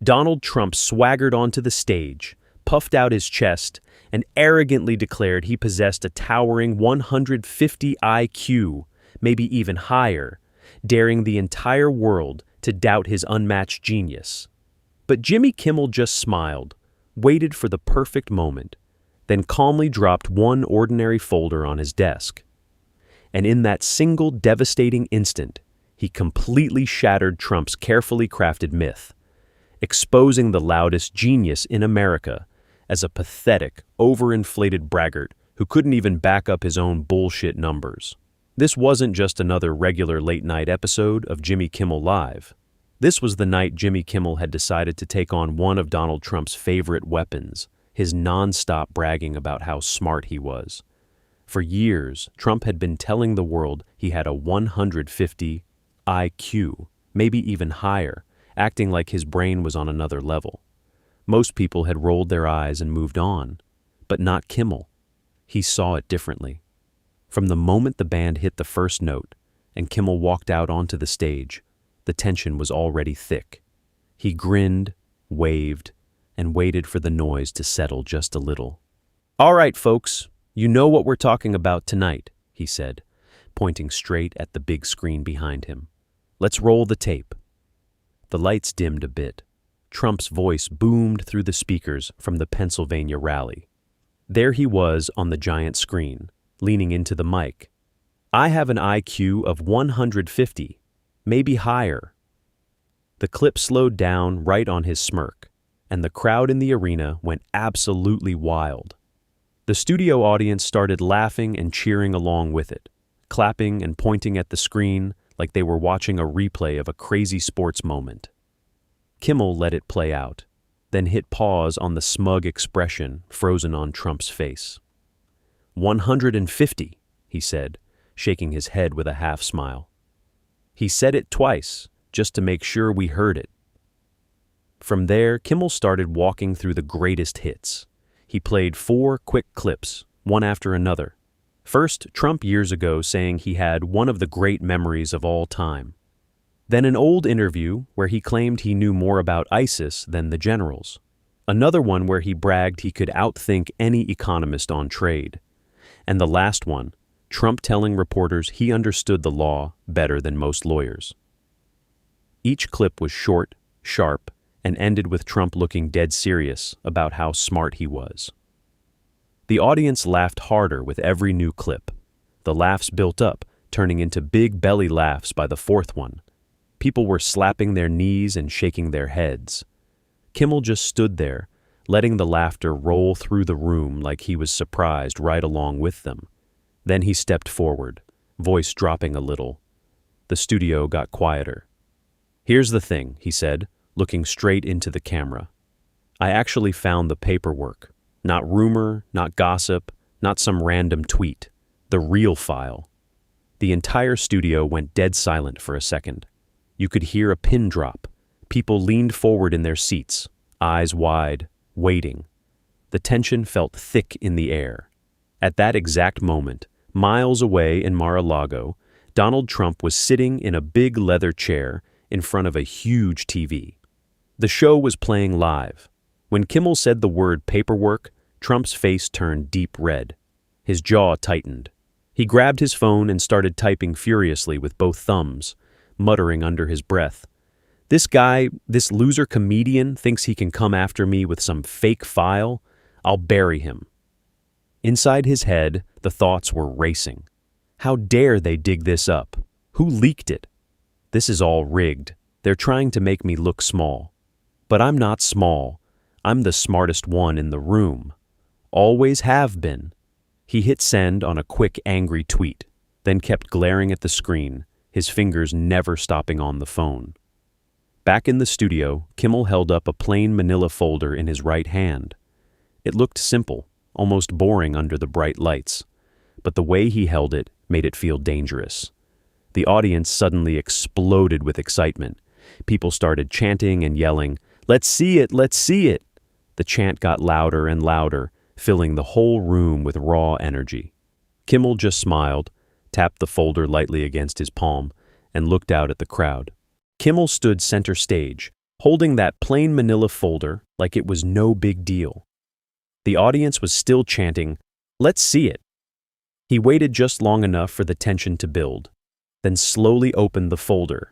Donald Trump swaggered onto the stage, puffed out his chest, and arrogantly declared he possessed a towering 150 IQ, maybe even higher, daring the entire world to doubt his unmatched genius. But Jimmy Kimmel just smiled, waited for the perfect moment, then calmly dropped one ordinary folder on his desk. And in that single devastating instant, he completely shattered Trump's carefully crafted myth, exposing the loudest genius in America as a pathetic, overinflated braggart who couldn't even back up his own bullshit numbers. This wasn't just another regular late-night episode of Jimmy Kimmel Live. This was the night Jimmy Kimmel had decided to take on one of Donald Trump's favorite weapons, his non-stop bragging about how smart he was. For years, Trump had been telling the world he had a 150 IQ, maybe even higher, acting like his brain was on another level. Most people had rolled their eyes and moved on, but not Kimmel. He saw it differently. From the moment the band hit the first note and Kimmel walked out onto the stage, the tension was already thick. He grinned, waved, and waited for the noise to settle just a little. "All right, folks, you know what we're talking about tonight," he said, pointing straight at the big screen behind him. "Let's roll the tape." The lights dimmed a bit. Trump's voice boomed through the speakers from the Pennsylvania rally. There he was on the giant screen, leaning into the mic. "I have an IQ of 150, maybe higher." The clip slowed down right on his smirk, and the crowd in the arena went absolutely wild. The studio audience started laughing and cheering along with it, clapping and pointing at the screen like they were watching a replay of a crazy sports moment. Kimmel let it play out, then hit pause on the smug expression frozen on Trump's face. 150, he said, shaking his head with a half-smile. He said it twice, just to make sure we heard it. From there, Kimmel started walking through the greatest hits. He played 4 quick clips, one after another. First, Trump years ago saying he had one of the great memories of all time. Then an old interview where he claimed he knew more about ISIS than the generals. Another one where he bragged he could outthink any economist on trade. And the last one, Trump telling reporters he understood the law better than most lawyers. Each clip was short, sharp, and ended with Trump looking dead serious about how smart he was. The audience laughed harder with every new clip. The laughs built up, turning into big belly laughs by the fourth one. People were slapping their knees and shaking their heads. Kimmel just stood there, letting the laughter roll through the room like he was surprised right along with them. Then he stepped forward, voice dropping a little. The studio got quieter. "Here's the thing," he said, looking straight into the camera. "I actually found the paperwork. Not rumor, not gossip, not some random tweet. The real file." The entire studio went dead silent for a second. You could hear a pin drop. People leaned forward in their seats, eyes wide, waiting. The tension felt thick in the air. At that exact moment, miles away in Mar-a-Lago, Donald Trump was sitting in a big leather chair in front of a huge TV. The show was playing live. When Kimmel said the word paperwork, Trump's face turned deep red. His jaw tightened. He grabbed his phone and started typing furiously with both thumbs, muttering under his breath. "This guy, this loser comedian, thinks he can come after me with some fake file? I'll bury him." Inside his head, the thoughts were racing. How dare they dig this up? Who leaked it? This is all rigged. They're trying to make me look small. But I'm not small. I'm the smartest one in the room. Always have been. He hit send on a quick, angry tweet, then kept glaring at the screen, his fingers never stopping on the phone. Back in the studio, Kimmel held up a plain manila folder in his right hand. It looked simple, almost boring under the bright lights, but the way he held it made it feel dangerous. The audience suddenly exploded with excitement. People started chanting and yelling, "Let's see it! Let's see it!" The chant got louder and louder, filling the whole room with raw energy. Kimmel just smiled, tapped the folder lightly against his palm, and looked out at the crowd. Kimmel stood center stage, holding that plain manila folder like it was no big deal. The audience was still chanting, "Let's see it." He waited just long enough for the tension to build, then slowly opened the folder.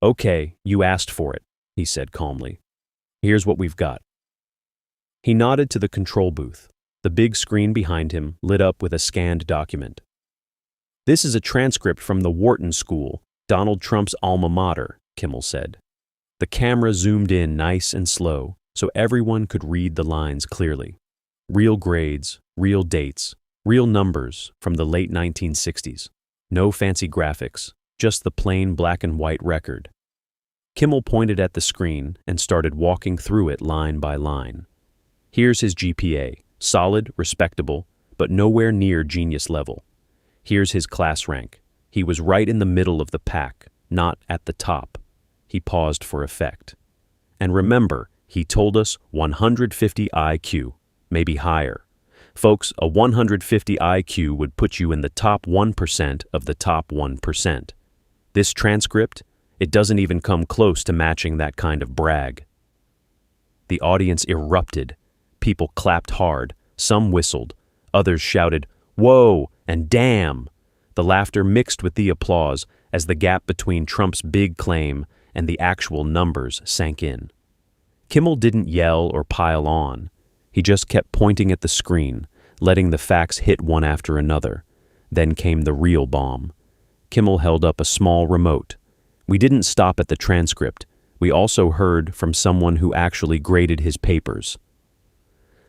"Okay, you asked for it," he said calmly. "Here's what we've got." He nodded to the control booth. The big screen behind him lit up with a scanned document. "This is a transcript from the Wharton School, Donald Trump's alma mater," Kimmel said. The camera zoomed in nice and slow, so everyone could read the lines clearly. Real grades, real dates, real numbers from the late 1960s. No fancy graphics, just the plain black and white record. Kimmel pointed at the screen and started walking through it line by line. Here's his GPA, solid, respectable, but nowhere near genius level. Here's his class rank. He was right in the middle of the pack, not at the top. He paused for effect. And remember, he told us 150 IQ, maybe higher. Folks, a 150 IQ would put you in the top 1% of the top 1%. This transcript, it doesn't even come close to matching that kind of brag. The audience erupted. People clapped hard, some whistled, others shouted, "Whoa!" and "Damn!" The laughter mixed with the applause as the gap between Trump's big claim and the actual numbers sank in. Kimmel didn't yell or pile on. He just kept pointing at the screen, letting the facts hit one after another. Then came the real bomb. Kimmel held up a small remote. We didn't stop at the transcript. We also heard from someone who actually graded his papers.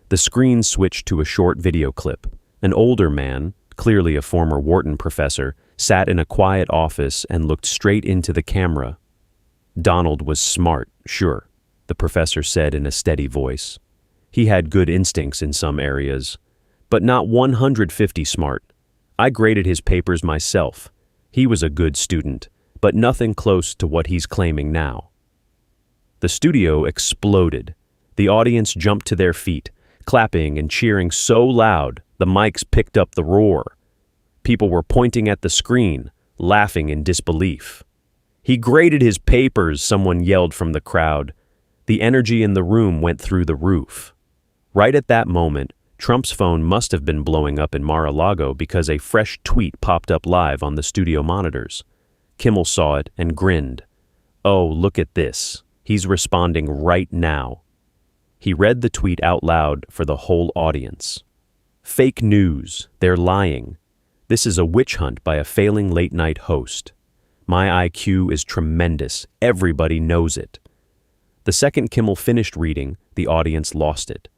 The screen switched to a short video clip. An older man, clearly a former Wharton professor, sat in a quiet office and looked straight into the camera. "Donald was smart, sure," the professor said in a steady voice. "He had good instincts in some areas, but not 150 smart. I graded his papers myself. He was a good student, but nothing close to what he's claiming now." The studio exploded. The audience jumped to their feet, clapping and cheering so loud the mics picked up the roar. People were pointing at the screen, laughing in disbelief. "He graded his papers," someone yelled from the crowd. The energy in the room went through the roof. Right at that moment, Trump's phone must have been blowing up in Mar-a-Lago because a fresh tweet popped up live on the studio monitors. Kimmel saw it and grinned. "Oh, look at this. He's responding right now." He read the tweet out loud for the whole audience. "Fake news. They're lying. This is a witch hunt by a failing late-night host. My IQ is tremendous. Everybody knows it." The second Kimmel finished reading, the audience lost it.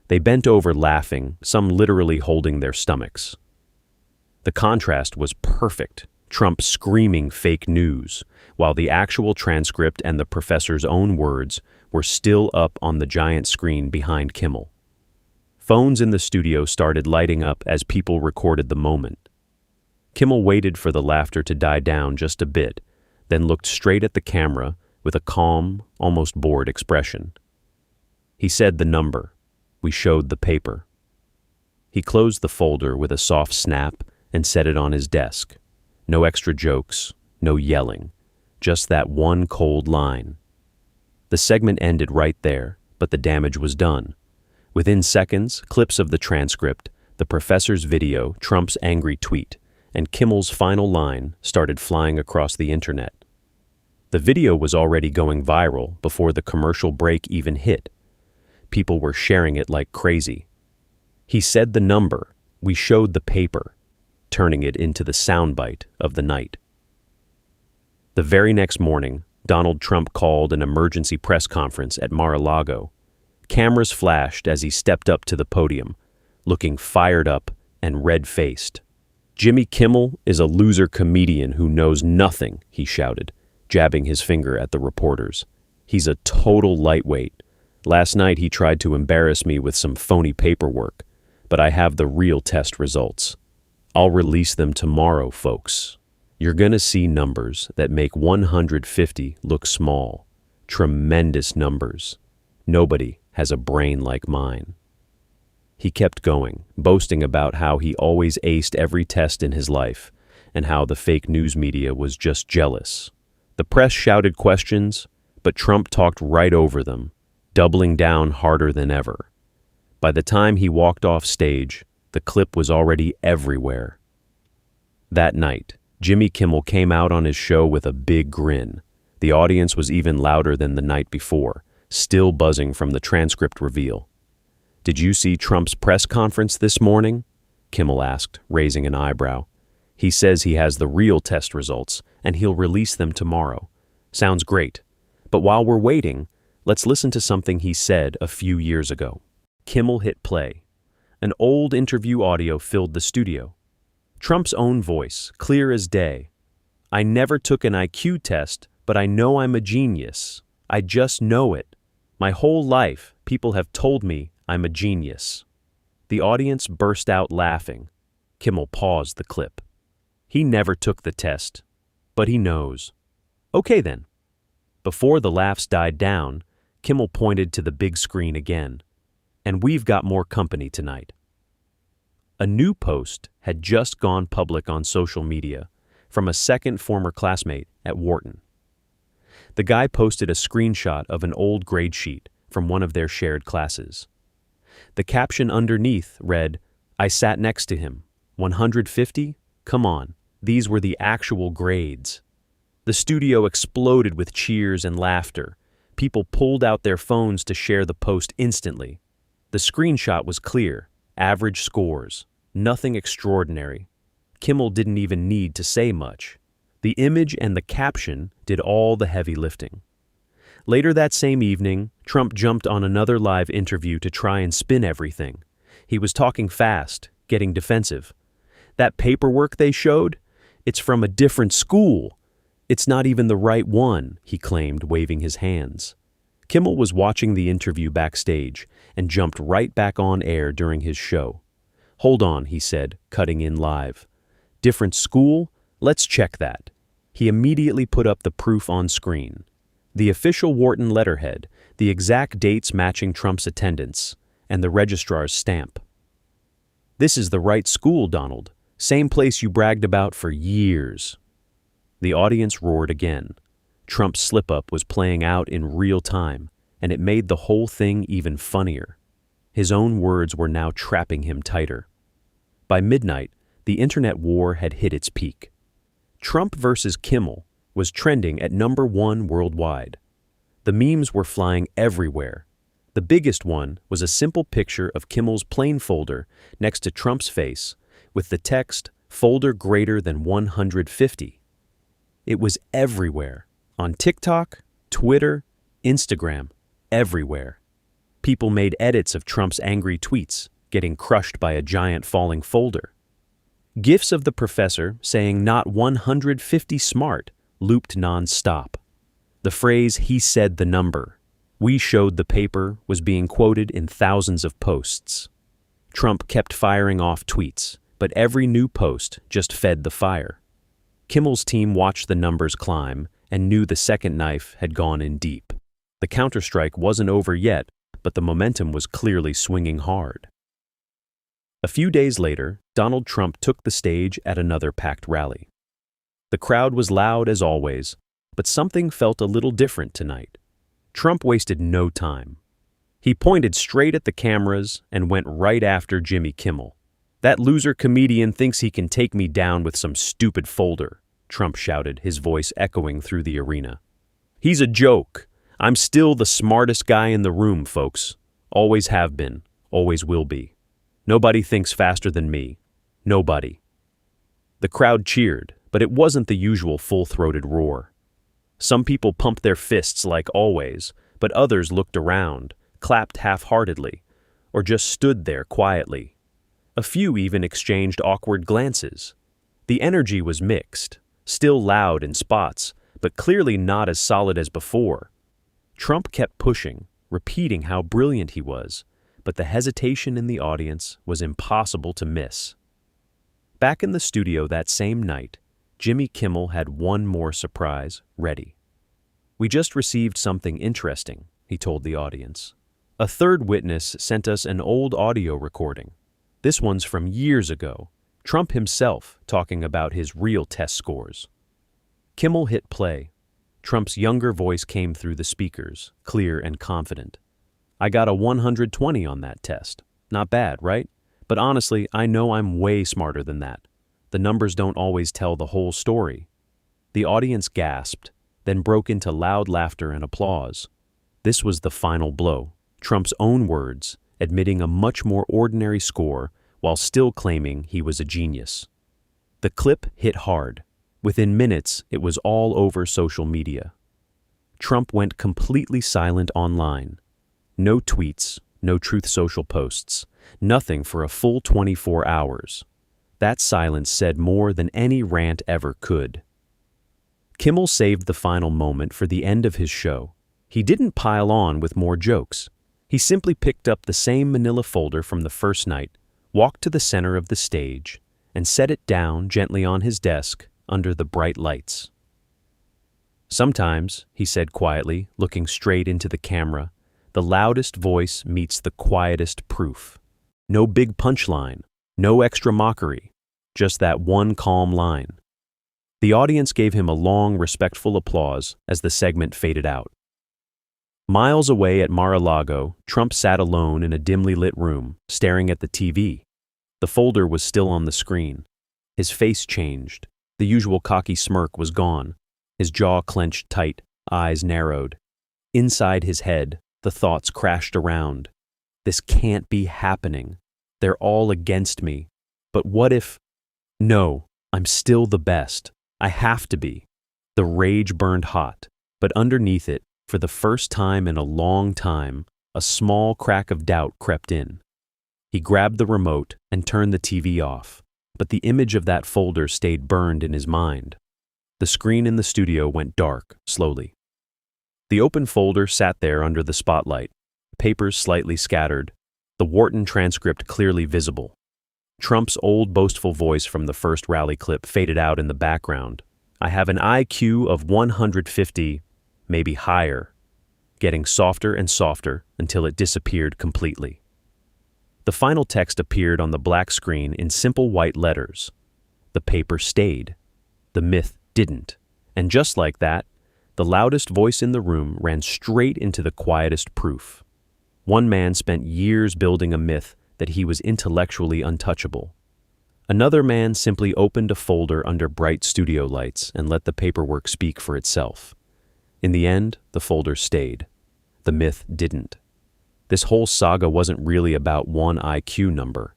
They bent over laughing, some literally holding their stomachs. The contrast was perfect. Trump screaming fake news, while the actual transcript and the professor's own words were still up on the giant screen behind Kimmel. Phones in the studio started lighting up as people recorded the moment. Kimmel waited for the laughter to die down just a bit, then looked straight at the camera with a calm, almost bored expression. He said the number. We showed the paper. He closed the folder with a soft snap and set it on his desk. No extra jokes, no yelling, just that one cold line. The segment ended right there, but the damage was done. Within seconds, clips of the transcript, the professor's video, Trump's angry tweet, and Kimmel's final line started flying across the internet. The video was already going viral before the commercial break even hit. People were sharing it like crazy. He said the number. We showed the paper, turning it into the soundbite of the night. The very next morning, Donald Trump called an emergency press conference at Mar-a-Lago. Cameras flashed as he stepped up to the podium, looking fired up and red-faced. "Jimmy Kimmel is a loser comedian who knows nothing," he shouted, jabbing his finger at the reporters. "He's a total lightweight. Last night he tried to embarrass me with some phony paperwork, but I have the real test results. I'll release them tomorrow, folks. You're gonna see numbers that make 150 look small. Tremendous numbers. Nobody has a brain like mine." He kept going, boasting about how he always aced every test in his life, and how the fake news media was just jealous. The press shouted questions, but Trump talked right over them, doubling down harder than ever. By the time he walked off stage, the clip was already everywhere. That night, Jimmy Kimmel came out on his show with a big grin. The audience was even louder than the night before, still buzzing from the transcript reveal. "Did you see Trump's press conference this morning?" Kimmel asked, raising an eyebrow. "He says he has the real test results, and he'll release them tomorrow. Sounds great. But while we're waiting, let's listen to something he said a few years ago." Kimmel hit play. An old interview audio filled the studio. Trump's own voice, clear as day. "I never took an IQ test, but I know I'm a genius. I just know it. My whole life, people have told me I'm a genius." The audience burst out laughing. Kimmel paused the clip. "He never took the test, but he knows." "Okay then." Before the laughs died down, Kimmel pointed to the big screen again. "And we've got more company tonight." A new post had just gone public on social media from a second former classmate at Wharton. The guy posted a screenshot of an old grade sheet from one of their shared classes. The caption underneath read, "I sat next to him. 150? Come on, these were the actual grades." The studio exploded with cheers and laughter. People pulled out their phones to share the post instantly. The screenshot was clear, average scores, nothing extraordinary. Kimmel didn't even need to say much. The image and the caption did all the heavy lifting. Later that same evening, Trump jumped on another live interview to try and spin everything. He was talking fast, getting defensive. "That paperwork they showed? It's from a different school. It's not even the right one," he claimed, waving his hands. Kimmel was watching the interview backstage and jumped right back on air during his show. "Hold on," he said, cutting in live. "Different school? Let's check that." He immediately put up the proof on screen. The official Wharton letterhead, the exact dates matching Trump's attendance, and the registrar's stamp. "This is the right school, Donald. Same place you bragged about for years." The audience roared again. Trump's slip-up was playing out in real time, and it made the whole thing even funnier. His own words were now trapping him tighter. By midnight, the internet war had hit its peak. Trump versus Kimmel was trending at #1 worldwide. The memes were flying everywhere. The biggest one was a simple picture of Kimmel's plain folder next to Trump's face with the text, "Folder greater than 150. It was everywhere. On TikTok, Twitter, Instagram, everywhere. People made edits of Trump's angry tweets, getting crushed by a giant falling folder. GIFs of the professor saying not 150 smart looped non-stop. The phrase, "he said the number," "we showed the paper," was being quoted in thousands of posts. Trump kept firing off tweets, but every new post just fed the fire. Kimmel's team watched the numbers climb and knew the second knife had gone in deep. The counterstrike wasn't over yet, but the momentum was clearly swinging hard. A few days later, Donald Trump took the stage at another packed rally. The crowd was loud as always, but something felt a little different tonight. Trump wasted no time. He pointed straight at the cameras and went right after Jimmy Kimmel. "That loser comedian thinks he can take me down with some stupid folder," Trump shouted, his voice echoing through the arena. "He's a joke. I'm still the smartest guy in the room, folks. Always have been, always will be. Nobody thinks faster than me. Nobody." The crowd cheered, but it wasn't the usual full-throated roar. Some people pumped their fists like always, but others looked around, clapped half-heartedly, or just stood there quietly. A few even exchanged awkward glances. The energy was mixed, still loud in spots, but clearly not as solid as before. Trump kept pushing, repeating how brilliant he was, but the hesitation in the audience was impossible to miss. Back in the studio that same night, Jimmy Kimmel had one more surprise ready. "We just received something interesting," he told the audience. "A third witness sent us an old audio recording. This one's from years ago, Trump himself talking about his real test scores." Kimmel hit play. Trump's younger voice came through the speakers, clear and confident. "I got a 120 on that test. Not bad, right? But honestly, I know I'm way smarter than that. The numbers don't always tell the whole story." The audience gasped, then broke into loud laughter and applause. This was the final blow, Trump's own words, admitting a much more ordinary score while still claiming he was a genius. The clip hit hard. Within minutes, it was all over social media. Trump went completely silent online. No tweets, no Truth Social posts, nothing for a full 24 hours. That silence said more than any rant ever could. Kimmel saved the final moment for the end of his show. He didn't pile on with more jokes. He simply picked up the same manila folder from the first night, walked to the center of the stage, and set it down gently on his desk under the bright lights. "Sometimes," he said quietly, looking straight into the camera, "the loudest voice meets the quietest proof. No big punchline, no extra mockery, just that one calm line." The audience gave him a long, respectful applause as the segment faded out. Miles away at Mar-a-Lago, Trump sat alone in a dimly lit room, staring at the TV. The folder was still on the screen. His face changed. The usual cocky smirk was gone. His jaw clenched tight, eyes narrowed. Inside his head, the thoughts crashed around. "This can't be happening. They're all against me. But what if... No, I'm still the best. I have to be." The rage burned hot, but underneath it, for the first time in a long time, a small crack of doubt crept in. He grabbed the remote and turned the TV off, but the image of that folder stayed burned in his mind. The screen in the studio went dark, slowly. The open folder sat there under the spotlight, papers slightly scattered, the Wharton transcript clearly visible. Trump's old boastful voice from the first rally clip faded out in the background. "I have an IQ of 150, maybe higher," getting softer and softer until it disappeared completely. The final text appeared on the black screen in simple white letters. The paper stayed. The myth didn't. And just like that, the loudest voice in the room ran straight into the quietest proof. One man spent years building a myth that he was intellectually untouchable. Another man simply opened a folder under bright studio lights and let the paperwork speak for itself. In the end, the folder stayed. The myth didn't. This whole saga wasn't really about one IQ number.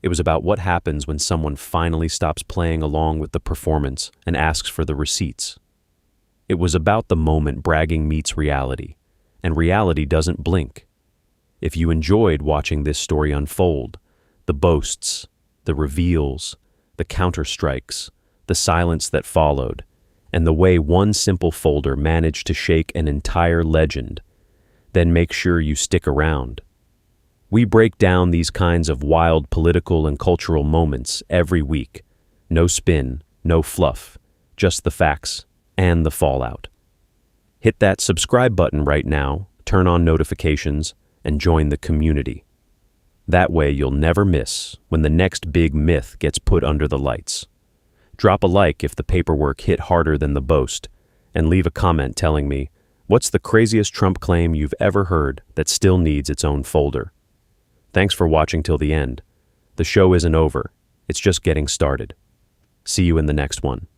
It was about what happens when someone finally stops playing along with the performance and asks for the receipts. It was about the moment bragging meets reality, and reality doesn't blink. If you enjoyed watching this story unfold, the boasts, the reveals, the counterstrikes, the silence that followed, and the way one simple folder managed to shake an entire legend, then make sure you stick around. We break down these kinds of wild political and cultural moments every week. No spin, no fluff, just the facts and the fallout. Hit that subscribe button right now, turn on notifications, and join the community. That way you'll never miss when the next big myth gets put under the lights. Drop a like if the paperwork hit harder than the boast, and leave a comment telling me, what's the craziest Trump claim you've ever heard that still needs its own folder? Thanks for watching till the end. The show isn't over, it's just getting started. See you in the next one.